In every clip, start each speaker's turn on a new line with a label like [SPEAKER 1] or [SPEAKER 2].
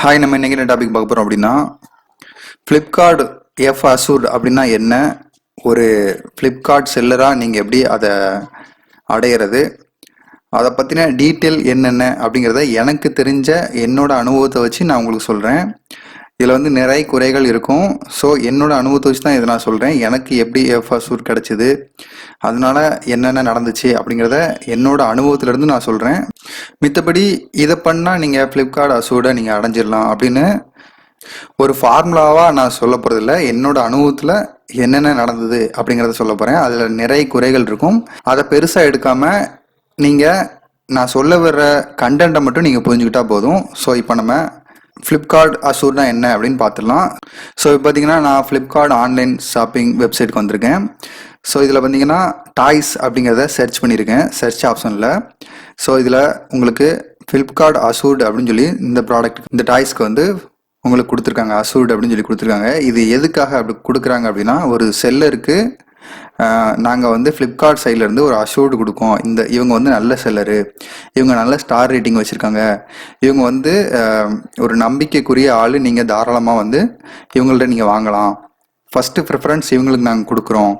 [SPEAKER 1] Hi, நம்ம இன்னைக்கு என்ன டாபிக் பார்க்க போகிறோம் அப்படின்னா, ஃப்ளிப்கார்ட் F-Assured அப்படின்னா என்ன, ஒரு ஃப்ளிப்கார்ட் செல்லராக நீங்கள் எப்படி அதை அடையிறது, அதை பற்றின டீட்டெயில் என்னென்ன அப்படிங்கிறத எனக்கு தெரிஞ்ச என்னோட அனுபவத்தை வச்சு நான் உங்களுக்கு சொல்கிறேன். இதில் வந்து நிறைய குறைகள் இருக்கும். ஸோ என்னோட அனுபவத்தை வச்சு தான் இதை நான் சொல்கிறேன். எனக்கு எப்படி F-Assured கிடச்சிது, அதனால என்னென்ன நடந்துச்சு அப்படிங்கிறத என்னோட அனுபவத்திலேருந்து நான் சொல்கிறேன். மித்தபடி இதை பண்ணால் நீங்கள் ஃப்ளிப்கார்ட் அசூர்டை நீங்கள் அடைஞ்சிடலாம் அப்படின்னு ஒரு ஃபார்முலாவாக நான் சொல்ல போகிறதில்ல. என்னோட அனுபவத்தில் என்னென்ன நடந்தது அப்படிங்கிறத சொல்ல போகிறேன். அதில் நிறைய குறைகள் இருக்கும். அதை பெருசாக எடுக்காமல் நீங்கள் நான் சொல்ல வர்ற கண்டென்ட்டை மட்டும் நீங்கள் புரிஞ்சுக்கிட்டா போதும். ஸோ இப்போ நம்ம ஃப்ளிப்கார்ட் அசூர்னா என்ன அப்படின்னு பார்த்துடலாம். ஸோ இப்போ பார்த்தீங்கன்னா நான் ஃப்ளிப்கார்ட் ஆன்லைன் ஷாப்பிங் வெப்சைட்க்கு வந்திருக்கேன். ஸோ இதில் பார்த்தீங்கன்னா டாய்ஸ் அப்படிங்கிறத சர்ச் பண்ணியிருக்கேன் சர்ச் ஆப்ஷனில். ஸோ இதில் உங்களுக்கு ஃப்ளிப்கார்ட் அசூர்டு அப்படின்னு சொல்லி இந்த ப்ராடக்ட், இந்த டாய்ஸ்க்கு வந்து உங்களுக்கு கொடுத்துருக்காங்க, அசூர்டு அப்படின்னு சொல்லி கொடுத்துருக்காங்க. இது எதுக்காக அப்படி கொடுக்குறாங்க அப்படின்னா, ஒரு செல்லருக்கு நாங்கள் வந்து ஃப்ளிப்கார்ட் சைட்லேருந்து ஒரு அஷூர்டு கொடுக்கோம். இவங்க வந்து நல்ல செல்லரு, இவங்க நல்ல ஸ்டார் ரேட்டிங் வச்சுருக்காங்க, இவங்க வந்து ஒரு நம்பிக்கைக்குரிய ஆள், நீங்கள் தாராளமாக வந்து இவங்கள்ட்ட நீங்கள் வாங்கலாம், ஃபஸ்ட்டு ப்ரிஃபரன்ஸ் இவங்களுக்கு நாங்கள் கொடுக்குறோம்,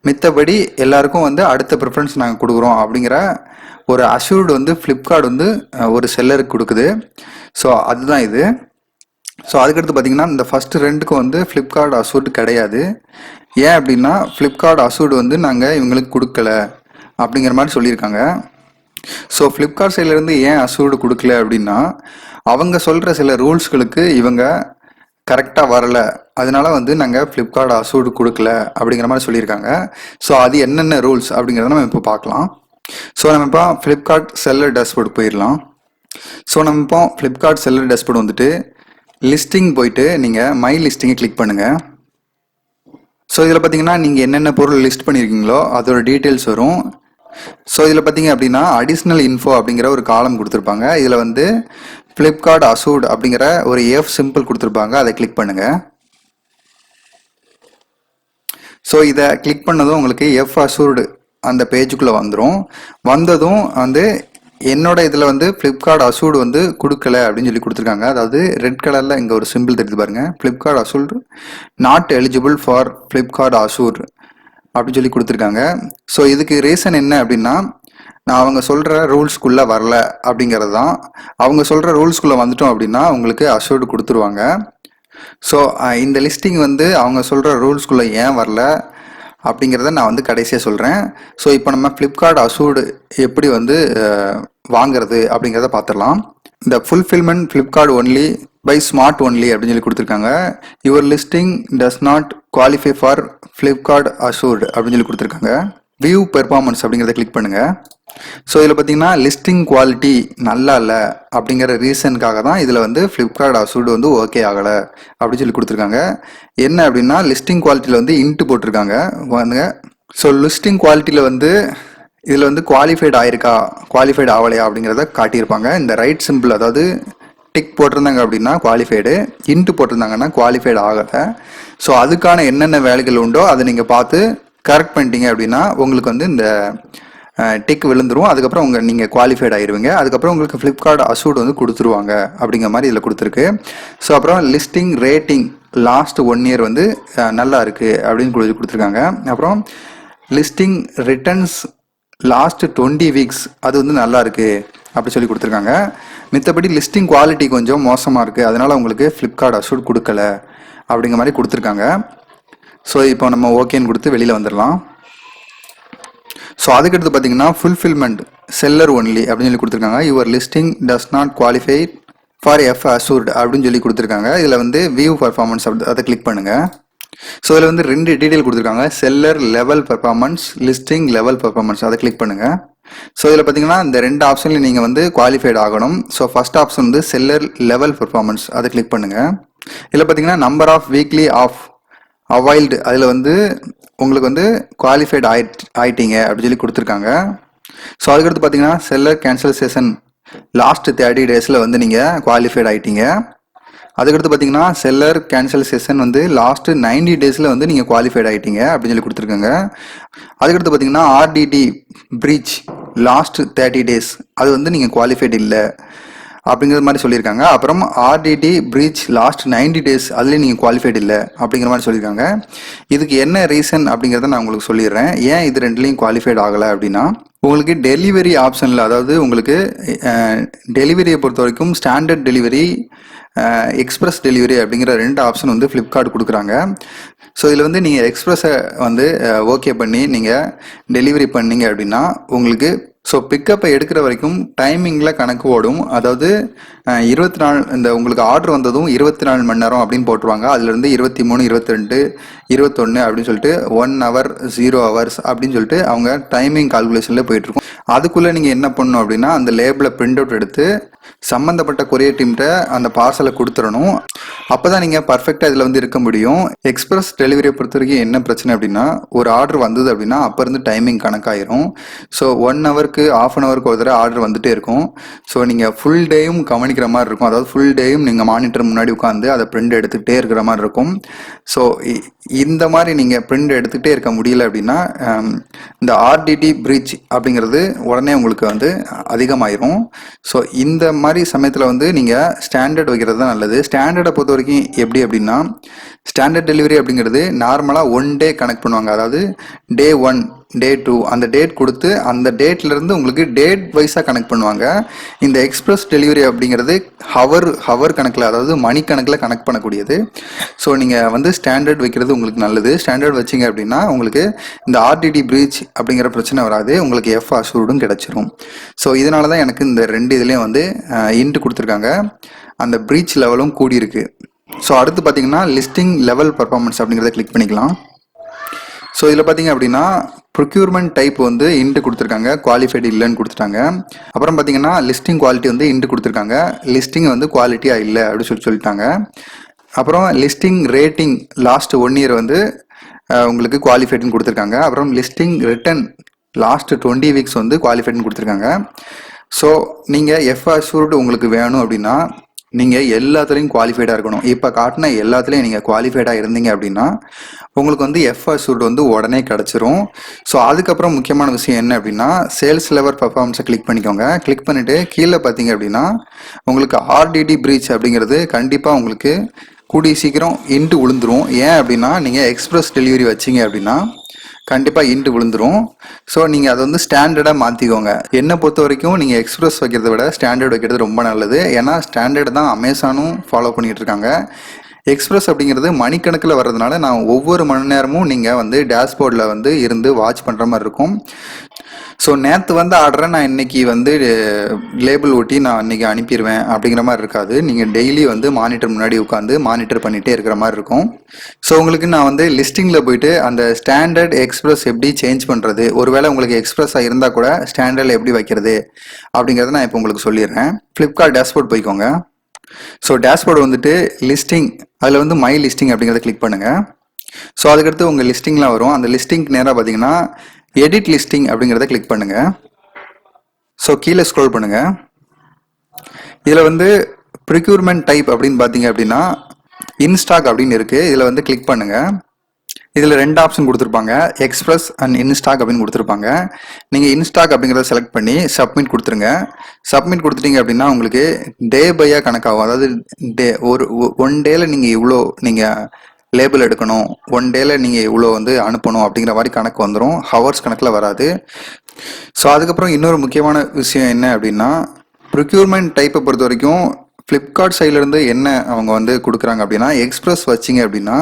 [SPEAKER 1] மித்தபடி எல்லாருக்கும் வந்து அடுத்த ப்ரிஃபரன்ஸ் நாங்கள் கொடுக்குறோம் அப்படிங்கிற ஒரு அஷூர்டு வந்து ஃப்ளிப்கார்ட் வந்து ஒரு செல்லருக்கு கொடுக்குது. ஸோ அதுதான் இது. ஸோ அதுக்கடுத்து பார்த்தீங்கன்னா இந்த ஃபஸ்ட்டு ரெண்டுக்கும் வந்து ஃப்ளிப்கார்ட் அசூர்டு கிடையாது. ஏன் அப்படின்னா ஃப்ளிப்கார்ட் அசூர்டு வந்து நாங்கள் இவங்களுக்கு கொடுக்கல அப்படிங்கிற மாதிரி சொல்லியிருக்காங்க. ஸோ ஃப்ளிப்கார்ட் சைட்லேருந்து ஏன் அசூர்டு கொடுக்கல அப்படின்னா, அவங்க சொல்கிற சில ரூல்ஸ்களுக்கு இவங்க கரெக்டாக வரல, அதனால வந்து நாங்கள் ஃப்ளிப்கார்ட் அசூர்டு கொடுக்கல அப்படிங்கிற மாதிரி சொல்லியிருக்காங்க. ஸோ அது என்னென்ன ரூல்ஸ் அப்படிங்கிறத நம்ம இப்போ பார்க்கலாம். ஸோ நம்ம இப்போ ஃப்ளிப்கார்ட் செல்லர் டேஷ்போர்டு போயிடலாம். ஸோ நம்ம இப்போ ஃப்ளிப்கார்ட் செல்லர் டேஷ்போர்டு வந்துட்டு லிஸ்டிங் போயிட்டு நீங்கள் மை லிஸ்டிங்கை கிளிக் பண்ணுங்கள். ஸோ இதில் பார்த்தீங்கன்னா நீங்கள் என்னென்ன பொருள் லிஸ்ட் பண்ணியிருக்கீங்களோ அதோட டீட்டெயில்ஸ் வரும். ஸோ இதில் பார்த்தீங்க அப்படின்னா அடிஷ்னல் இன்ஃபோ அப்படிங்கிற ஒரு காலம் கொடுத்துருப்பாங்க. இதில் வந்து ஃப்ளிப்கார்ட் அசூர்டு அப்படிங்கிற ஒரு எஃப் சிம்பிள் கொடுத்துருப்பாங்க, அதை கிளிக் பண்ணுங்கள். ஸோ இதை கிளிக் பண்ணதும் உங்களுக்கு F-Assured அந்த பேஜுக்குள்ளே வந்துடும். வந்ததும் வந்து என்னோட இதில் வந்து ஃப்ளிப்கார்ட் அசூர்டு வந்து கொடுக்கல அப்படின்னு சொல்லி கொடுத்துருக்காங்க. அதாவது ரெட் கலரில் இங்கே ஒரு சிம்பிள் தெரியுது பாருங்கள், Flipkart assured not eligible for Flipkart assured அப்படின்னு சொல்லி கொடுத்துருக்காங்க. ஸோ இதுக்கு ரீசன் என்ன அப்படின்னா, நான் அவங்க சொல்கிற ரூல்ஸ்குள்ளே வரல அப்படிங்கிறது தான். அவங்க சொல்கிற ரூல்ஸ்குள்ளே வந்துட்டோம் அப்படின்னா உங்களுக்கு அசூர்டு கொடுத்துருவாங்க. ஸோ இந்த லிஸ்டிங் வந்து அவங்க சொல்கிற ரூல்ஸ்குள்ளே ஏன் வரல அப்படிங்கிறத நான் வந்து கடைசியாக சொல்கிறேன். ஸோ இப்போ நம்ம ஃப்ளிப்கார்ட் அசூர்டு எப்படி வந்து வாங்கிறது அப்படிங்கிறத பார்த்துடலாம். இந்த fulfilment Flipkart only by smart only அப்படின்னு சொல்லி கொடுத்துருக்காங்க. Your listing does not qualify for Flipkart assured அப்படின்னு சொல்லி கொடுத்துருக்காங்க. வியூ பெர்ஃபார்மன்ஸ் அப்படிங்கிறத கிளிக் பண்ணுங்கள். ஸோ இதில் பார்த்தீங்கன்னா லிஸ்டிங் குவாலிட்டி நல்லா இல்லை அப்படிங்கிற ரீசனுக்காக தான் இதில் வந்து ஃப்ளிப்கார்ட் அசூர்டு வந்து ஓகே ஆகலை அப்படின்னு சொல்லி கொடுத்துருக்காங்க. என்ன அப்படின்னா லிஸ்டிங் குவாலிட்டியில் வந்து இன்ட்டு போட்டிருக்காங்க வாங்க. ஸோ லிஸ்டிங் குவாலிட்டியில் வந்து இதில் வந்து குவாலிஃபைடு ஆயிருக்கா குவாலிஃபைடு ஆகலையா அப்படிங்கிறத காட்டியிருப்பாங்க. இந்த ரைட் சிம்பிள், அதாவது டிக் போட்டிருந்தாங்க அப்படின்னா குவாலிஃபைடு, இன்ட்டு போட்டிருந்தாங்கன்னா குவாலிஃபைடு ஆகலை. ஸோ அதுக்கான என்னென்ன வேலைகள் உண்டோ அதை நீங்கள் பார்த்து கரெக்ட் பண்ணிட்டீங்க அப்படின்னா உங்களுக்கு வந்து இந்த டிக் விழுந்துரும். அதுக்கப்புறம் நீங்கள் குவாலிஃபைட் ஆயிடுவீங்க. அதுக்கப்புறம் உங்களுக்கு ஃப்ளிப்கார்ட் அசூர்டு வந்து கொடுத்துருவாங்க அப்படிங்கிற மாதிரி இதில் கொடுத்துருக்கு. ஸோ அப்புறம் லிஸ்டிங் ரேட்டிங் லாஸ்ட் 1 இயர் வந்து நல்லா இருக்குது அப்படின்னு கொடுத்துருக்காங்க. அப்புறம் லிஸ்டிங் ரிட்டர்ன்ஸ் லாஸ்ட் 20 வீக்ஸ் அது வந்து நல்லா இருக்குது அப்படி சொல்லி கொடுத்துருக்காங்க. மித்தபடி லிஸ்டிங் குவாலிட்டி கொஞ்சம் மோசமாக இருக்குது, அதனால் உங்களுக்கு ஃப்ளிப்கார்ட் அசூர்டு கொடுக்கல அப்படிங்கிற மாதிரி கொடுத்துருக்காங்க. ஸோ இப்போ நம்ம ஓகேன்னு கொடுத்து வெளியில் வந்துடலாம். ஸோ அதுக்கடுத்து பார்த்தீங்கன்னா ஃபுல்ஃபில்மெண்ட் செல்லர் ஒன்லி அப்படின்னு சொல்லி கொடுத்துருக்காங்க. Your listing does not qualify for F-Assured அப்படின்னு சொல்லி கொடுத்துருக்காங்க. இதில் வந்து வியூ பர்ஃபார்மன்ஸ் அதை கிளிக் பண்ணுங்கள். ஸோ இதில் வந்து 2 டீட்டெயில் கொடுத்துருக்காங்க, seller level performance, listing level performance, அதை கிளிக் பண்ணுங்கள். ஸோ இதில் பார்த்தீங்கன்னா இந்த 2 ஆப்ஷன்லையும் நீங்கள் வந்து குவாலிஃபைடு ஆகணும். ஸோ ஃபர்ஸ்ட் ஆப்ஷன் வந்து செல்லர் லெவல் பர்ஃபார்மன்ஸ், அதை கிளிக் பண்ணுங்கள். இதில் பார்த்தீங்கன்னா number of weekly off availed, அதில் வந்து உங்களுக்கு வந்து குவாலிஃபைடு ஆயிட்டீங்க அப்படின்னு சொல்லி கொடுத்துருக்காங்க. ஸோ அதுக்கடுத்து பார்த்தீங்கன்னா செல்லர் கேன்சல் செஷன் லாஸ்ட் 30 டேஸில் வந்து நீங்கள் குவாலிஃபைடு ஆகிட்டீங்க. அதுக்கடுத்து பார்த்தீங்கன்னா செல்லர் கேன்சல் செஷன் வந்து லாஸ்ட் 90 டேஸில் வந்து நீங்கள் குவாலிஃபைடு ஆகிட்டீங்க அப்படின்னு சொல்லி கொடுத்துருக்காங்க. அதுக்கடுத்து பார்த்தீங்கன்னா ஆர்டிடி பிரீச் லாஸ்ட் 30 டேஸ் அது வந்து நீங்கள் குவாலிஃபைடு இல்லை அப்படிங்கிற மாதிரி சொல்லியிருக்காங்க. அப்புறம் ஆர்டிடி பிரீச் லாஸ்ட் 90 days அதுலேயும் நீங்கள் குவாலிஃபைடு இல்லை அப்படிங்கிற மாதிரி சொல்லியிருக்காங்க. இதுக்கு என்ன ரீசன் அப்படிங்கிறத நான் உங்களுக்கு சொல்லிடுறேன். ஏன் இது ரெண்டுலேயும் குவாலிஃபைடு ஆகலை அப்படின்னா, உங்களுக்கு டெலிவரி ஆப்ஷனில், அதாவது உங்களுக்கு டெலிவரியை பொறுத்த வரைக்கும் ஸ்டாண்டர்ட் டெலிவரி, எக்ஸ்பிரஸ் டெலிவரி அப்படிங்கிற 2 ஆப்ஷன் வந்து ஃப்ளிப்கார்ட் கொடுக்குறாங்க. ஸோ இதில் வந்து நீங்கள் எக்ஸ்பிரஸை வந்து ஓகே பண்ணி நீங்கள் டெலிவரி பண்ணீங்க அப்படின்னா உங்களுக்கு ஸோ பிக்கப்பை எடுக்கிற வரைக்கும் டைமிங்கில் கணக்கு ஓடும். அதாவது 24 இந்த உங்களுக்கு ஆர்டர் வந்ததும் 24 மணி நேரம் அப்படின்னு போட்டுருவாங்க. அதுலேருந்து 23, 22, 21 அப்படின்னு சொல்லிட்டு 1 hour 0 hours அப்படின்னு சொல்லிட்டு அவங்க டைமிங் கால்குலேஷனில் போயிட்டுருக்கும். அதுக்குள்ளே நீங்கள் என்ன பண்ணணும் அப்படின்னா அந்த லேபிளை பிரிண்ட் அவுட் எடுத்து சம்மந்தப்பட்ட கொரியர் டீம்கிட்ட அந்த பார்சலை கொடுத்துடணும். அப்போ தான் நீங்கள் பர்ஃபெக்டாக இதில் வந்து இருக்க முடியும். எக்ஸ்பிரஸ் டெலிவரியை பொறுத்த வரைக்கும் என்ன பிரச்சனை அப்படின்னா, ஒரு ஆர்டர் வந்தது அப்படின்னா அப்போ இருந்து டைமிங் கணக்காயிரும். ஸோ 1 hourக்கு 1/2 hourக்கு ஒரு தடவை ஆர்டர் வந்துட்டே இருக்கும். ஸோ நீங்கள் ஃபுல் டேயும் கவனிக்கிற மாதிரி இருக்கும். அதாவது ஃபுல் டேயும் நீங்கள் மானிட்டர் முன்னாடி உட்காந்து அதை பிரிண்ட் எடுத்துகிட்டே இருக்கிற மாதிரி இருக்கும். ஸோ இந்த மாதிரி நீங்கள் பிரிண்ட் எடுத்துகிட்டே இருக்க முடியல அப்படின்னா இந்த ஆர்டிடி பிரீச் அப்படிங்கிறது உடனே உங்களுக்கு வந்து அதிகமாயிரும். ஸோ இந்த மாதிரி சமயத்தில் வந்து நீங்கள் ஸ்டாண்டர்ட் வைக்கிறது தான் நல்லது. ஸ்டாண்டர்டை பொறுத்த வரைக்கும் எப்படி அப்படின்னா, ஸ்டாண்டர்ட் டெலிவரி அப்படிங்கிறது நார்மலாக 1 day கனெக்ட் பண்ணுவாங்க. அதாவது day 1, day 2 அந்த டேட் கொடுத்து அந்த டேட்லேருந்து உங்களுக்கு டேட் வைஸாக கனெக்ட் பண்ணுவாங்க. இந்த எக்ஸ்பிரஸ் டெலிவரி அப்படிங்கிறது ஹவர் கணக்கில், அதாவது மணி கணக்கில் கனெக்ட் பண்ணக்கூடியது. ஸோ நீங்கள் வந்து ஸ்டாண்டர்ட் வைக்கிறது உங்களுக்கு நல்லது. ஸ்டாண்டர்ட் வச்சிங்க அப்படின்னா உங்களுக்கு இந்த ஆர்டிடி பிரீச் அப்படிங்கிற பிரச்சனை வராது. உங்களுக்கு F-Assuredம் கிடச்சிரும். ஸோ இதனால தான் எனக்கு இந்த 2 இதுலேயும் வந்து இன்ட்டு கொடுத்துருக்காங்க. அந்த பிரீச் லெவலும் கூடியிருக்கு. ஸோ அடுத்து பார்த்தீங்கன்னா லிஸ்டிங் லெவல் பர்ஃபார்மன்ஸ் அப்படிங்கிறத கிளிக் பண்ணிக்கலாம். ஸோ இதில் பார்த்தீங்க அப்படின்னா ப்ரொக்யூர்மெண்ட் டைப் வந்து இன்ட்டு கொடுத்துருக்காங்க, குவாலிஃபைடு இல்லைன்னு கொடுத்துட்டாங்க. அப்புறம் பார்த்தீங்கன்னா லிஸ்டிங் குவாலிட்டி வந்து இன்ட்டு கொடுத்துருக்காங்க, லிஸ்டிங் வந்து குவாலிட்டியாக இல்லை அப்படின்னு சொல்லிட்டாங்க. அப்புறம் லிஸ்டிங் ரேட்டிங் லாஸ்ட் 1 year வந்து உங்களுக்கு குவாலிஃபைடுன்னு கொடுத்துருக்காங்க. அப்புறம் லிஸ்டிங் ரிட்டன் லாஸ்ட் 20 weeks வந்து குவாலிஃபைடுன்னு கொடுத்துருக்காங்க. ஸோ நீங்கள் F-Assured உங்களுக்கு வேணும் அப்படின்னா நீங்கள் எல்லாத்துலேயும் குவாலிஃபைடாக இருக்கணும். இப்போ காட்டின எல்லாத்துலேயும் நீங்கள் குவாலிஃபைடாக இருந்தீங்க அப்படின்னா உங்களுக்கு வந்து F-Assured வந்து உடனே கிடச்சிரும். ஸோ அதுக்கப்புறம் முக்கியமான விஷயம் என்ன அப்படின்னா, சேல்ஸ் லெவல் பர்ஃபார்மன்ஸை கிளிக் பண்ணிக்கோங்க. கிளிக் பண்ணிவிட்டு கீழே பார்த்தீங்க அப்படின்னா உங்களுக்கு ஆர்டிடி பிரீச் அப்படிங்கிறது கண்டிப்பாக உங்களுக்கு கூடிய சீக்கிரம் இன்ட்டு விழுந்துரும். ஏன் அப்படின்னா நீங்கள் எக்ஸ்பிரஸ் டெலிவரி வச்சிங்க அப்படின்னா கண்டிப்பாக இன்ட்டு விழுந்துரும். ஸோ நீங்கள் அதை வந்து ஸ்டாண்டர்டாக மாற்றிக்கோங்க. என்னை பொறுத்த வரைக்கும் நீங்கள் எக்ஸ்பிரஸ் வைக்கிறத விட ஸ்டாண்டர்ட் வைக்கிறது ரொம்ப நல்லது. ஏன்னா ஸ்டாண்டர்டு தான் அமேசானும் ஃபாலோ பண்ணிகிட்டு இருக்காங்க. எக்ஸ்பிரஸ் அப்படிங்கிறது மணிக்கணக்கில் வர்றதுனால நான் ஒவ்வொரு மணி நேரமும் நீங்கள் வந்து டேஷ்போர்டில் வந்து இருந்து வாட்ச் பண்ணுற மாதிரி இருக்கும். ஸோ நேற்று வந்து ஆர்டரை நான் இன்னைக்கு வந்து லேபிள் ஒட்டி நான் இன்னைக்கு அனுப்பிடுவேன் அப்படிங்கிற மாதிரி இருக்காது. நீங்கள் டெய்லி வந்து மானிட்டர் முன்னாடி உட்காந்து மானிட்டர் பண்ணிகிட்டே இருக்கிற மாதிரி இருக்கும். ஸோ உங்களுக்கு நான் வந்து லிஸ்டிங்கில் போயிட்டு அந்த ஸ்டாண்டர்ட் எக்ஸ்பிரஸ் எப்படி சேஞ்ச் பண்ணுறது, ஒருவேளை உங்களுக்கு எக்ஸ்பிரஸாக இருந்தால் கூட ஸ்டாண்டர்டில் எப்படி வைக்கிறது அப்படிங்கிறத நான் இப்போ உங்களுக்கு சொல்லிடுறேன். ஃப்ளிப்கார்ட் டேஷ்போர்ட் போய்க்கோங்க. ஸோ டேஷ்போர்டு வந்துட்டு லிஸ்டிங், அதில் வந்து மை லிஸ்டிங் அப்படிங்கிறத கிளிக் பண்ணுங்கள். ஸோ அதுக்கடுத்து உங்கள் லிஸ்டிங்லாம் வரும். அந்த லிஸ்டிங்க்கு நேராக பார்த்தீங்கன்னா எடிட் லிஸ்டிங் அப்படிங்கிறத கிளிக் பண்ணுங்கள். ஸோ கீழே ஸ்க்ரோல் பண்ணுங்கள். இதில் வந்து ப்ரிக்யூர்மெண்ட் டைப் அப்படின்னு பார்த்தீங்க அப்படின்னா இன்ஸ்டாக் அப்படின்னு இருக்குது. இதில் வந்து கிளிக் பண்ணுங்கள். இதில் 2 ஆப்ஷன் கொடுத்துருப்பாங்க, எக்ஸ்பிரஸ் அண்ட் இன்ஸ்டாக் அப்படின்னு கொடுத்துருப்பாங்க. நீங்கள் இன்ஸ்டாக் அப்படிங்கிறத செலக்ட் பண்ணி சப்மிட் கொடுத்துருங்க. சப்மிட் கொடுத்துட்டீங்க அப்படின்னா உங்களுக்கு டே பையாக கணக்காகும். அதாவது ஒரு 1 dayல நீங்கள் இவ்வளோ நீங்கள் லேபிள் எடுக்கணும், 1 dayல நீங்கள் இவ்வளோ வந்து அனுப்பணும் அப்படிங்கிற மாதிரி கணக்கு வந்துடும். ஹவர்ஸ் கணக்கில் வராது. ஸோ அதுக்கப்புறம் இன்னொரு முக்கியமான விஷயம் என்ன அப்படின்னா, ப்ரொக்யூர்மெண்ட் டைப்பை பொறுத்த வரைக்கும் ஃப்ளிப்கார்ட் சைட்லேருந்து என்ன அவங்க வந்து கொடுக்குறாங்க அப்படின்னா, எக்ஸ்பிரஸ் வச்சிங்க அப்படின்னா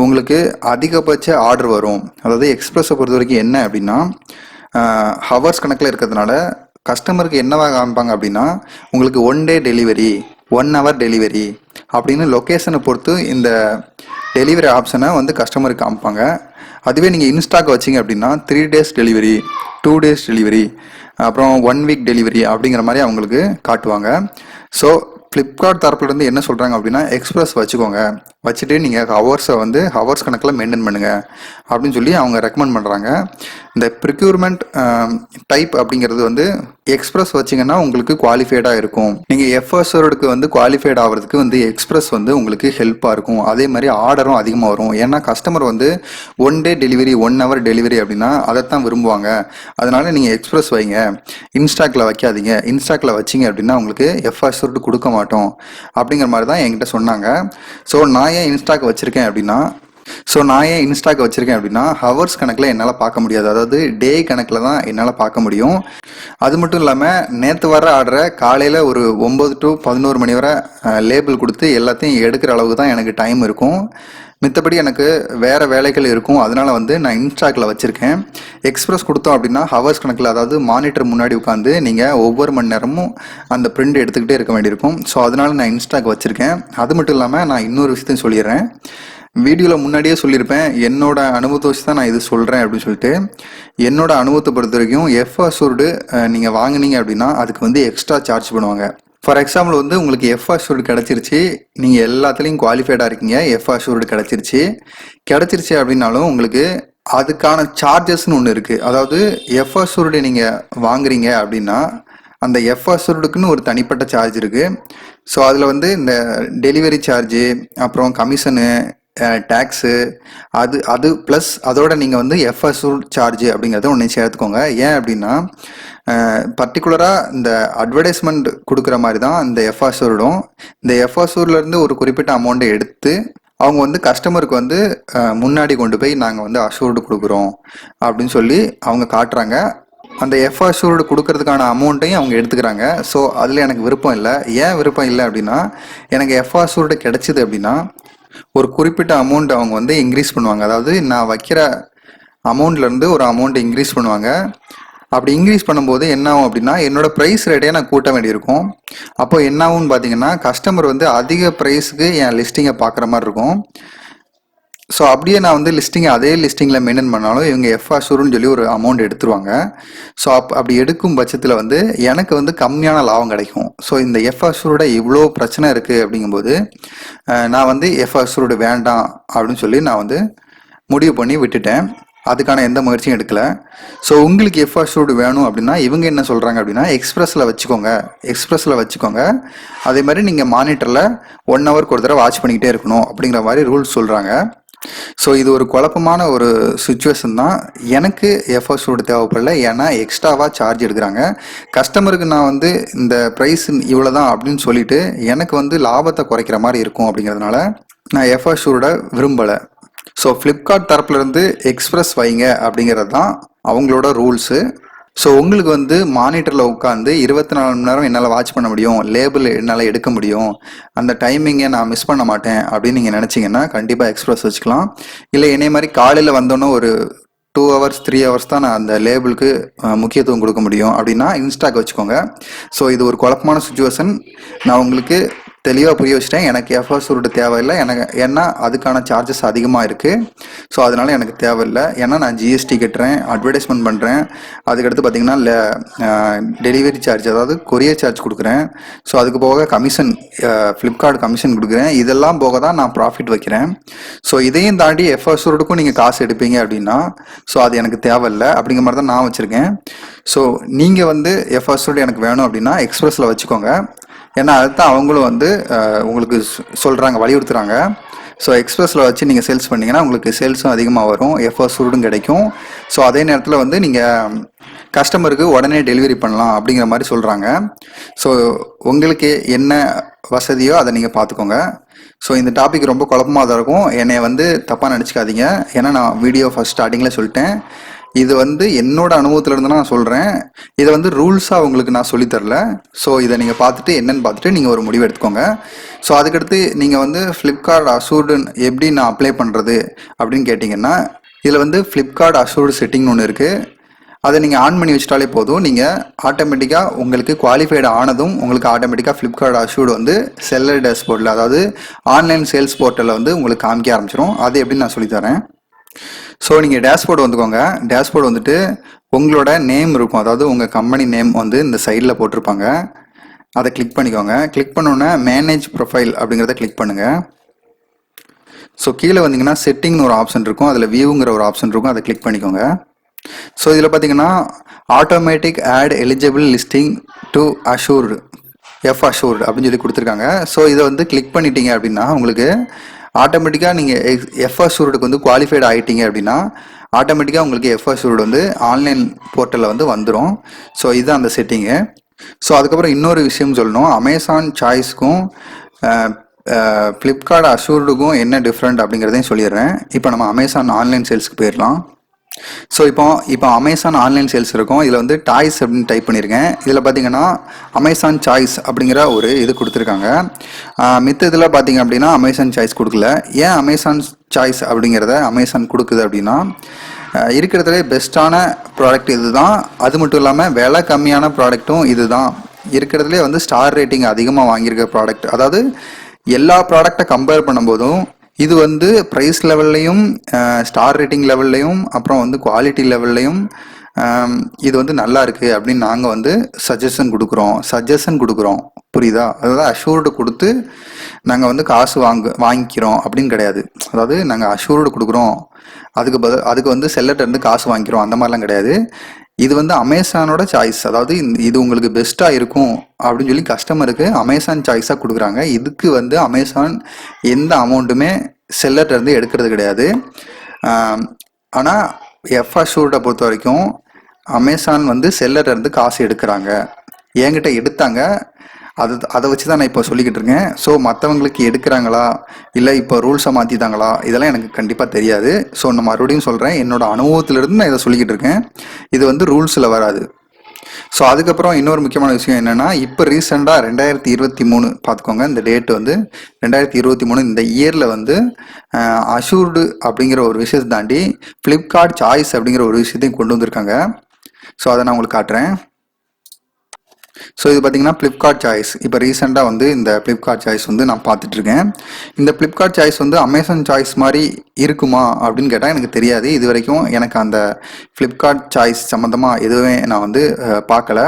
[SPEAKER 1] உங்களுக்கு அதிகபட்ச ஆர்டர் வரும். அதாவது எக்ஸ்பிரஸை பொறுத்த வரைக்கும் என்ன அப்படின்னா ஹவர்ஸ் கணக்கில் இருக்கிறதுனால கஸ்டமருக்கு என்னவாக காமிப்பாங்க அப்படின்னா உங்களுக்கு 1 day டெலிவரி, 1 hour டெலிவரி அப்படின்னு லொக்கேஷனை பொறுத்து இந்த டெலிவரி ஆப்ஷனை வந்து கஸ்டமருக்கு காமிப்பாங்க. அதுவே நீங்கள் இன்ஸ்டாக் வச்சிங்க அப்படின்னா 3 days டெலிவரி, 2 days டெலிவரி, அப்புறம் 1 week டெலிவரி அப்படிங்கிற மாதிரி அவங்களுக்கு காட்டுவாங்க. ஸோ ஃப்ளிப்கார்ட் தரப்புலேருந்து என்ன சொல்கிறாங்க அப்படின்னா எக்ஸ்பிரஸ் வச்சுக்கோங்க, வச்சுட்டு நீங்கள் ஹவர்ஸை வந்து ஹவர்ஸ் கணக்கில் மெயின்டைன் பண்ணுங்கள் அப்படின்னு சொல்லி அவங்க ரெக்கமெண்ட் பண்ணுறாங்க. இந்த ப்ரிக்யூர்மெண்ட் டைப் அப்படிங்கிறது வந்து எக்ஸ்பிரஸ் வச்சிங்கன்னா உங்களுக்கு குவாலிஃபைடாக இருக்கும். நீங்கள் எஃப்எஸ்ஆர்டுக்கு வந்து குவாலிஃபைட் ஆகிறதுக்கு வந்து எக்ஸ்பிரஸ் வந்து உங்களுக்கு ஹெல்ப்பாக இருக்கும். அதே மாதிரி ஆர்டரும் அதிகமாக வரும். ஏன்னா கஸ்டமர் வந்து 1 டே டெலிவரி 1 ஹவர் டெலிவரி அப்படின்னா அதைத்தான் விரும்புவாங்க. அதனால நீங்கள் எக்ஸ்பிரஸ் வைங்க, இன்ஸ்டாக்கில் வைக்காதீங்க. இன்ஸ்டாக்கில் வச்சிங்க அப்படின்னா உங்களுக்கு எஃப்எஸ்ஆர்டு கொடுக்க மாட்டோம் அப்படிங்கிற மாதிரி தான் என்கிட்ட சொன்னாங்க. ஸோ நான் ஏன் இன்ஸ்டாக் வச்சுருக்கேன் அப்படின்னா ஹவர்ஸ் கணக்கில் என்னால் பார்க்க முடியாது. அதாவது டே கணக்கில் தான் என்னால் பார்க்க முடியும். அது மட்டும் இல்லாமல் நேற்று வர ஆர்டரை காலையில் ஒரு 9 to 11 மணி வரை லேபிள் கொடுத்து எல்லாத்தையும் எடுக்கிற அளவுக்கு தான் எனக்கு டைம் இருக்கும். மித்தபடி எனக்கு வேறு வேலைகள் இருக்கும். அதனால் வந்து நான் இன்ஸ்டாக்கில் வச்சுருக்கேன். எக்ஸ்பிரஸ் கொடுத்தோம் அப்படின்னா ஹவர்ஸ் கணக்கில், அதாவது மானிட்டர் முன்னாடி உட்காந்து நீங்கள் ஒவ்வொரு மணி நேரமும் அந்த பிரிண்ட் எடுத்துக்கிட்டே இருக்க வேண்டியிருக்கும். ஸோ அதனால் நான் இன்ஸ்டாக் வச்சுருக்கேன். அது மட்டும் இல்லாமல் நான் இன்னொரு விஷயத்தையும் சொல்லிடுறேன். வீடியோவில் முன்னாடியே சொல்லியிருப்பேன், என்னோட அனுபவத்தை வச்சு தான் நான் இது சொல்கிறேன் அப்படின்னு சொல்லிட்டு. என்னோட அனுபவத்தை பொறுத்த வரைக்கும் எஃப்அஸ்யூர்டு நீங்கள் வாங்கினீங்க அப்படின்னா அதுக்கு வந்து எக்ஸ்ட்ரா சார்ஜ் பண்ணுவாங்க. ஃபார் எக்ஸாம்பிள் வந்து உங்களுக்கு எஃப்அஸ்யூர்டு கிடச்சிருச்சு, நீங்கள் எல்லாத்துலேயும் குவாலிஃபைடாக இருக்கீங்க, எஃப்அஸ்யூர்டு கிடச்சிருச்சு அப்படின்னாலும் உங்களுக்கு அதுக்கான சார்ஜஸ்ன்னு ஒன்று இருக்குது. அதாவது எஃப்அஸ்யூர்டு நீங்கள் வாங்குறீங்க அப்படின்னா அந்த எஃப்அஸ்யூர்டுக்குன்னு ஒரு தனிப்பட்ட சார்ஜ் இருக்குது. ஸோ அதில் வந்து இந்த டெலிவரி சார்ஜு, அப்புறம் கமிஷனு, டேக்ஸு, அது ப்ளஸ் அதோட நீங்கள் வந்து எஃப்அஸ்யூர்ட் சார்ஜ் அப்படிங்கிறத ஒன்று சேர்த்துக்கோங்க. ஏன் அப்படின்னா பர்டிகுலராக இந்த அட்வர்டைஸ்மெண்ட் கொடுக்குற மாதிரி தான் இந்த எஃப்அஸ்யூர்டும். இந்த எஃப்அஸ்யூர்ட்லேருந்து ஒரு குறிப்பிட்ட அமௌண்ட்டை எடுத்து அவங்க வந்து கஸ்டமருக்கு வந்து முன்னாடி கொண்டு போய் நாங்கள் வந்து அஷ்யூர்டு கொடுக்குறோம் அப்படின்னு சொல்லி அவங்க காட்டுறாங்க. அந்த எஃப்அஸ்யூர்டு கொடுக்கறதுக்கான அமௌண்ட்டையும் அவங்க எடுத்துக்கிறாங்க. ஸோ அதில் எனக்கு விருப்பம் இல்லை. ஏன் விருப்பம் இல்லை அப்படின்னா எனக்கு எஃப்அஸ்யூர்டு கிடச்சிது அப்படின்னா ஒரு குறிப்பிட்ட அமௌண்ட் அவங்க வந்து இன்க்ரீஸ் பண்ணுவாங்க. அதாவது நான் வைக்கிற அமௌண்ட்லேருந்து ஒரு அமௌண்ட்டை இன்க்ரீஸ் பண்ணுவாங்க. அப்படி இன்க்ரீஸ் பண்ணும்போது என்ன ஆகும் அப்படின்னா என்னோட ப்ரைஸ் ரேட்டே நான் கூட்ட வேண்டியிருக்கும். அப்போ என்ன ஆகும்னு பார்த்தீங்கன்னா கஸ்டமர் வந்து அதிக ப்ரைஸுக்கு என் லிஸ்டிங்கை பார்க்குற மாதிரி இருக்கும். ஸோ அப்படியே நான் வந்து அதே லிஸ்டிங்கில் மெயின்டைன் பண்ணாலும் இவங்க எஃப்அஸ்யூர்டுன்னு சொல்லி ஒரு அமௌண்ட் எடுத்துருவாங்க. ஸோ அப்படி எடுக்கும் பட்சத்தில் வந்து எனக்கு வந்து கம்மியான லாபம் கிடைக்கும். ஸோ இந்த எஃப்அஸ்யூர்டை இவ்வளோ பிரச்சனை இருக்குது அப்படிங்கும்போது நான் வந்து எஃப்அஸ்யூர்டு வேண்டாம் அப்படின்னு சொல்லி நான் வந்து முடிவு பண்ணி விட்டுட்டேன். அதுக்கான எந்த முயற்சியும் எடுக்கலை. ஸோ உங்களுக்கு எஃப்அஸ்யூர்டு வேணும் அப்படின்னா இவங்க என்ன சொல்கிறாங்க அப்படின்னா எக்ஸ்பிரஸில் வச்சுக்கோங்க. அதே மாதிரி நீங்கள் மானிட்டரில் 1 ஹவருக்கு ஒரு தடவை வாட்ச் பண்ணிக்கிட்டே இருக்கணும் அப்படிங்கிற மாதிரி ரூல்ஸ் சொல்கிறாங்க. ஸோ இது ஒரு குழப்பமான ஒரு சுச்சுவேஷன் தான். எனக்கு எஃப்அஸ்யூர்டு தேவைப்படல, ஏன்னா எக்ஸ்ட்ராவாக சார்ஜ் எடுக்கிறாங்க. கஸ்டமருக்கு நான் வந்து இந்த ப்ரைஸ் இவ்வளோ தான் அப்படின்னு சொல்லிட்டு எனக்கு வந்து லாபத்தை குறைக்கிற மாதிரி இருக்கும். அப்படிங்கிறதுனால நான் எஃப்அஸ்யூர்டை விரும்பலை. ஸோ ஃப்ளிப்கார்ட் தரப்புலேருந்து எக்ஸ்பிரஸ் வைங்க அப்படிங்கிறது தான் அவங்களோட ரூல்ஸு. ஸோ உங்களுக்கு வந்து மானிட்டரில் உட்காந்து 24 மணி நேரம் என்னால் வாட்ச் பண்ண முடியும், லேபிள் என்னால் எடுக்க முடியும், அந்த டைமிங்கை நான் மிஸ் பண்ண மாட்டேன் அப்படின்னு நீங்கள் நினச்சிங்கன்னா கண்டிப்பாக எக்ஸ்பிரஸ் வச்சுக்கலாம். இல்லை என்னைய மாதிரி காலையில் வந்தோன்னே ஒரு 2 ஹவர்ஸ் 3 ஹவர்ஸ் தான் நான் அந்த லேபிளுக்கு முக்கியத்துவம் கொடுக்க முடியும் அப்படின்னா இன்ஸ்டாக் வச்சுக்கோங்க. ஸோ இது ஒரு குழப்பமான சுச்சுவேஷன். நான் உங்களுக்கு தெளிவாக புரிய வச்சுட்டேன். எனக்கு எஃப்அஸ்யூர்டு தேவையில்லை, ஏன்னா அதுக்கான சார்ஜஸ் அதிகமாக இருக்குது. ஸோ அதனால் எனக்கு தேவையில்லை. ஏன்னா நான் ஜிஎஸ்டி கட்டுறேன், அட்வர்டைஸ்மெண்ட் பண்ணுறேன், அதுக்கடுத்து பார்த்திங்கன்னா டெலிவரி சார்ஜ், அதாவது கொரியர் சார்ஜ் கொடுக்குறேன். ஸோ அதுக்கு போக கமிஷன், ஃப்ளிப்கார்ட் கமிஷன் கொடுக்குறேன். இதெல்லாம் போக தான் நான் ப்ராஃபிட் வைக்கிறேன். ஸோ இதையும் தாண்டி எஃப்அஸ்யூர்டுக்கும் நீங்கள் காசு எடுப்பீங்க அப்படின்னா ஸோ அது எனக்கு தேவையில்லை. அப்படிங்கிற மாதிரி தான் நான் வச்சுருக்கேன். ஸோ நீங்கள் வந்து எஃப்அஸ்யூர்டு எனக்கு வேணும் அப்படின்னா எக்ஸ்பிரஸில் வச்சுக்கோங்க. ஏன்னா அதுதான் அவங்களும் வந்து உங்களுக்கு சொல்கிறாங்க, வலியுறுத்துகிறாங்க. ஸோ எக்ஸ்பிரஸில் வச்சு நீங்கள் சேல்ஸ் பண்ணிங்கன்னா உங்களுக்கு சேல்ஸும் அதிகமாக வரும், எஃப்அஸ்யூர்டும் கிடைக்கும். ஸோ அதே நேரத்தில் வந்து நீங்கள் கஸ்டமருக்கு உடனே டெலிவரி பண்ணலாம் அப்படிங்கிற மாதிரி சொல்கிறாங்க. ஸோ உங்களுக்கு என்ன வசதியோ அதை நீங்கள் பார்த்துக்கோங்க. ஸோ இந்த டாபிக் ரொம்ப குழப்பமாக தான் இருக்கும். என்னை வந்து தப்பாக நினச்சிக்காதீங்க. ஏன்னா நான் வீடியோ ஃபஸ்ட் ஸ்டார்டிங்கில் சொல்லிட்டேன், இது வந்து என்னோட அனுபவத்திலேருந்து நான் சொல்கிறேன். இதை வந்து ரூல்ஸாக உங்களுக்கு நான் சொல்லித்தரல. ஸோ இதை நீங்கள் பார்த்துட்டு என்னென்னு பார்த்துட்டு நீங்கள் ஒரு முடிவு எடுத்துக்கோங்க. ஸோ அதுக்கடுத்து நீங்கள் வந்து ஃப்ளிப்கார்ட் அஷ்யூர்டு எப்படி நான் அப்ளை பண்ணுறது அப்படின்னு கேட்டிங்கன்னா இதில் வந்து ஃப்ளிப்கார்ட் அஷ்யூர்டு செட்டிங்னு ஒன்று இருக்குது. அதை நீங்கள் ஆன் பண்ணி வச்சிட்டாலே போதும். நீங்கள் ஆட்டோமேட்டிக்காக உங்களுக்கு குவாலிஃபைடு ஆனதும் உங்களுக்கு ஆட்டோமேட்டிக்காக ஃப்ளிப்கார்ட் அஷ்யூர்டு வந்து செல்லர் டேஷ்போர்டில், அதாவது ஆன்லைன் சேல்ஸ் போர்ட்டலில் வந்து உங்களுக்கு காமிக்க ஆரம்பிச்சிடும். அது எப்படின்னு நான் சொல்லித்தரேன். ஸோ நீங்கள் டேஷ்போர்டு வந்துக்கோங்க. டேஷ்போர்டு வந்துட்டு உங்களோட நேம் இருக்கும், அதாவது உங்கள் கம்பெனி நேம் வந்து இந்த சைடில் போட்டிருப்பாங்க. அதை கிளிக் பண்ணிக்கோங்க. கிளிக் பண்ணோன்னே மேனேஜ் ப்ரொஃபைல் அப்படிங்கிறத கிளிக் பண்ணுங்கள். ஸோ கீழே வந்தீங்கன்னா செட்டிங்னு ஒரு ஆப்ஷன் இருக்கும், அதில் வியூங்கிற ஒரு ஆப்ஷன் இருக்கும், அதை கிளிக் பண்ணிக்கோங்க. ஸோ இதில் பார்த்தீங்கன்னா automatic add eligible listing to assured F-Assured அப்படின்னு சொல்லி கொடுத்துருக்காங்க. ஸோ இதை வந்து கிளிக் பண்ணிட்டீங்க அப்படின்னா உங்களுக்கு ஆட்டோமேட்டிக்காக நீங்கள் F-Assuredக்கு வந்து குவாலிஃபைடு ஆகிட்டீங்க அப்படின்னா ஆட்டோமேட்டிக்காக உங்களுக்கு F-Assured வந்து ஆன்லைன் போர்ட்டலில் வந்து வந்துடும். ஸோ இதுதான் அந்த செட்டிங்கு. ஸோ அதுக்கப்புறம் இன்னொரு விஷயம் சொல்லணும், அமேசான் சாய்ஸ்க்கும் ஃப்ளிப்கார்ட் அஷூர்டுக்கும் என்ன டிஃப்ரெண்ட் அப்படிங்கிறதையும் சொல்லிடுறேன். இப்போ நம்ம அமேசான் ஆன்லைன் சேல்ஸ்க்கு போயிடலாம். ஸோ இப்போ அமேசான் ஆன்லைன் சேல்ஸ் இருக்கும், இதில் வந்து டாய்ஸ் அப்படின்னு டைப் பண்ணியிருக்கேன். இதில் பார்த்தீங்கன்னா அமேசான் சாய்ஸ் அப்படிங்கிற ஒரு இது கொடுத்துருக்காங்க. மித்த இதில் பார்த்தீங்க அப்படின்னா அமேசான் சாய்ஸ் கொடுக்கல. ஏன் அமேசான் சாய்ஸ் அப்படிங்கிறத அமேசான் கொடுக்குது அப்படின்னா இருக்கிறதுலே பெஸ்ட்டான ப்ராடக்ட் இது தான், அது மட்டும் இல்லாமல் விலை கம்மியான ப்ராடக்ட்டும் இது தான், இருக்கிறதுலே வந்து ஸ்டார் ரேட்டிங் அதிகமாக வாங்கியிருக்க ப்ராடக்ட். அதாவது எல்லா ப்ராடக்டை கம்பேர் பண்ணும்போதும் இது வந்து ப்ரைஸ் லெவல்லையும் ஸ்டார் ரேட்டிங் லெவல்லையும் அப்புறம் வந்து குவாலிட்டி லெவல்லையும் இது வந்து நல்லா இருக்குது அப்படின்னு நாங்கள் வந்து சஜஷன் கொடுக்குறோம். புரியுதா? அதாவது அஷூர்டு கொடுத்து நாங்கள் வந்து காசு வாங்கிக்கிறோம் அப்படின்னு கிடையாது. அதாவது நாங்கள் அஷூர்டு கொடுக்குறோம், அதுக்கு வந்து செல்லர்ட்ட இருந்து காசு வாங்கிக்கிறோம், அந்த மாதிரிலாம் கிடையாது. இது வந்து அமேசானோட சாய்ஸ். அதாவது இது உங்களுக்கு பெஸ்ட்டாக இருக்கும் அப்படின்னு சொல்லி கஸ்டமருக்கு அமேசான் சாய்ஸாக கொடுக்குறாங்க. இதுக்கு வந்து அமேசான் எந்த அமௌண்ட்டுமே செல்லர்ட்ட இருந்து எடுக்கிறது கிடையாது. ஆனால் F-Assuredை பொறுத்த வரைக்கும் அமேசான் வந்து செல்லர்ட்ட இருந்து காசு எடுக்கிறாங்க. என்கிட்ட எடுத்தாங்க, அதை வச்சு தான் நான் இப்போ சொல்லிக்கிட்டு இருக்கேன். ஸோ மற்றவங்களுக்கு எடுக்கிறாங்களா இல்லை இப்போ ரூல்ஸை மாற்றிட்டாங்களா இதெல்லாம் எனக்கு கண்டிப்பாக தெரியாது. ஸோ நான் மறுபடியும் சொல்கிறேன், என்னோட அனுபவத்திலிருந்து நான் இதை சொல்லிக்கிட்டு இருக்கேன். இது வந்து ரூல்ஸில் வராது. ஸோ அதுக்கப்புறம் இன்னொரு முக்கியமான விஷயம் என்னென்னா, இப்போ ரீசெண்டாக 2023 பார்த்துக்கோங்க, இந்த டேட் வந்து 2023 இந்த இயரில் வந்து அஷூர்டு அப்படிங்கிற ஒரு விஷயத்தை தாண்டி ஃப்ளிப்கார்ட் சாய்ஸ் அப்படிங்கிற ஒரு விஷயத்தையும் கொண்டு வந்திருக்காங்க. ஸோ அதை நான் உங்களுக்கு காட்டுறேன். ஸோ இது பார்த்தீங்கன்னா ஃப்ளிப்கார்ட் சாய்ஸ். இப்போ ரீசெண்டாக வந்து இந்த ஃப்ளிப்கார்ட் சாய்ஸ் வந்து நான் பார்த்துட்ருக்கேன். இந்த ஃப்ளிப்கார்ட் சாய்ஸ் வந்து அமேசான் சாய்ஸ் மாதிரி இருக்குமா அப்படின்னு கேட்டால் எனக்கு தெரியாது. இது வரைக்கும் எனக்கு அந்த ஃப்ளிப்கார்ட் சாய்ஸ் சம்மந்தமாக எதுவுமே நான் வந்து பார்க்கல.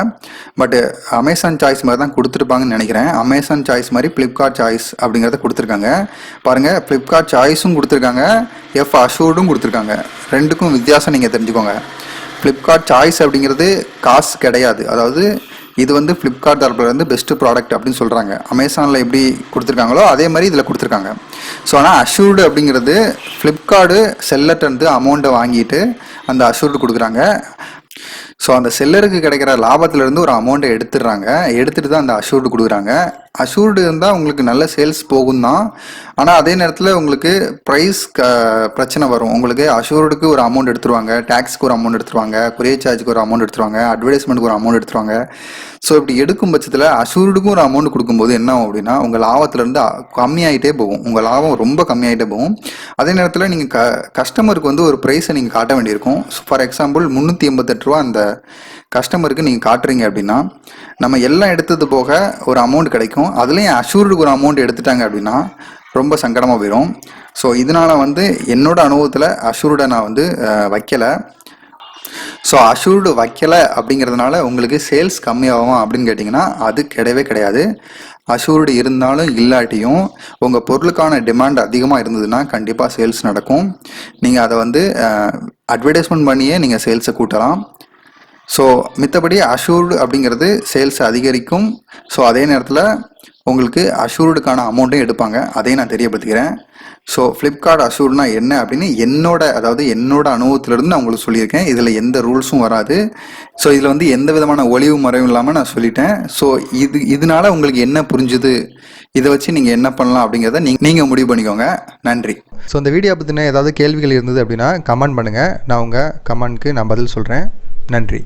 [SPEAKER 1] பட் அமேசான் சாய்ஸ் மாதிரி தான் கொடுத்துருப்பாங்கன்னு நினைக்கிறேன். அமேசான் சாய்ஸ் மாதிரி ஃப்ளிப்கார்ட் சாய்ஸ் அப்படிங்கிறத கொடுத்துருக்காங்க. பாருங்கள், ஃப்ளிப்கார்ட் சாய்ஸும் கொடுத்துருக்காங்க, F-Assuredum கொடுத்துருக்காங்க. ரெண்டுக்கும் வித்தியாசம் நீங்கள் தெரிஞ்சுக்கோங்க. ஃப்ளிப்கார்ட் சாய்ஸ் அப்படிங்கிறது காசு கிடையாது. அதாவது இது வந்து ஃப்ளிப்கார்ட் தரப்புல இருந்து பெஸ்ட்டு ப்ராடக்ட் அப்படின்னு சொல்கிறாங்க. அமேசானில் எப்படி கொடுத்துருக்காங்களோ அதே மாதிரி இதில் கொடுத்துருக்காங்க. ஸோ ஆனால் அஷூர்டு அப்படிங்கிறது ஃப்ளிப்கார்டு செல்லர்ட்ட இருந்து அமௌண்ட்டை வாங்கிட்டு அந்த அஷூர்டு கொடுக்குறாங்க. ஸோ அந்த செல்லருக்கு கிடைக்கிற லாபத்திலேருந்து ஒரு அமௌண்ட்டை எடுத்துகிட்டு தான் அந்த அஷூர்டு கொடுக்குறாங்க. அஷூர்டு இருந்தால் உங்களுக்கு நல்ல சேல்ஸ் போகும் தான். ஆனால் அதே நேரத்தில் உங்களுக்கு ப்ரைஸ் பிரச்சனை வரும். உங்களுக்கு அஷூர்டுக்கு ஒரு அமௌண்ட் எடுத்துருவாங்க, டேக்ஸ்க்கு ஒரு அமௌண்ட் எடுத்துருவாங்க, கொரியர் சார்ஜுக்கு ஒரு அமௌண்ட் எடுத்துருவாங்க, அட்வர்டைஸ்மெண்ட்டுக்கு ஒரு அமௌண்ட் எடுத்துருவாங்க. ஸோ இப்படி எடுக்கும் பட்சத்தில் அஷூர்டுக்கும் ஒரு அமௌண்ட் கொடுக்கும்போது என்ன ஆகும் அப்படின்னா உங்கள் லாபத்திலேருந்து கம்மியாகிட்டே போகும். உங்கள் லாபம் ரொம்ப கம்மியாகிட்டே போகும். அதே நேரத்தில் நீங்கள் கஸ்டமருக்கு வந்து ஒரு ப்ரைஸை நீங்கள் காட்ட வேண்டியிருக்கும். ஃபார் எக்ஸாம்பிள் 388 ரூபா அந்த கஸ்டமருக்கு நீங்கள் காட்டுறீங்க அப்படின்னா நம்ம எல்லாம் எடுத்தது போக ஒரு அமௌண்ட் கிடைக்கும். அதுலேயும் அஷூர்டுக்கு ஒரு அமௌண்ட் எடுத்துட்டாங்க அப்படின்னா ரொம்ப சங்கடமாக போயிடும். ஸோ இதனால் வந்து என்னோட அனுபவத்தில் அஷூர்டை நான் வந்து வைக்கலை. ஸோ அஷூர்டு வைக்கலை அப்படிங்கிறதுனால உங்களுக்கு சேல்ஸ் கம்மியாகும் அப்படின்னு கேட்டிங்கன்னா அது கிடையவே கிடையாது. அஷூர்டு இருந்தாலும் இல்லாட்டியும் உங்கள் பொருளுக்கான டிமாண்ட் அதிகமாக இருந்ததுன்னா கண்டிப்பாக சேல்ஸ் நடக்கும். நீங்கள் அதை வந்து அட்வர்டைஸ்மெண்ட் பண்ணியே நீங்கள் சேல்ஸை கூட்டலாம். ஸோ மித்தபடி அஷூர்டு அப்படிங்கிறது சேல்ஸ் அதிகரிக்கும். ஸோ அதே நேரத்தில் உங்களுக்கு அஷூர்டுக்கான அமௌண்ட்டும் எடுப்பாங்க, அதையும் நான் தெரியப்படுத்திக்கிறேன். ஸோ ஃப்ளிப்கார்ட் அஷூர்ட்னா என்ன அப்படின்னு என்னோட அனுபவத்திலிருந்து நான் உங்களுக்கு சொல்லியிருக்கேன். இதில் எந்த ரூல்ஸும் வராது. ஸோ இதில் வந்து எந்த விதமான ஒளிவு மறைவும் இல்லாமல் நான் சொல்லிட்டேன். ஸோ இதனால உங்களுக்கு என்ன புரிஞ்சுது, இதை வச்சு நீங்கள் என்ன பண்ணலாம் அப்படிங்கிறத நீங்கள் முடிவு பண்ணிக்கோங்க. நன்றி.
[SPEAKER 2] ஸோ இந்த வீடியோ பற்றின ஏதாவது கேள்விகள் இருந்தது அப்படின்னா கமெண்ட் பண்ணுங்கள். நான் உங்கள் கமெண்ட்க்கு நான் பதில் சொல்கிறேன். நன்றி.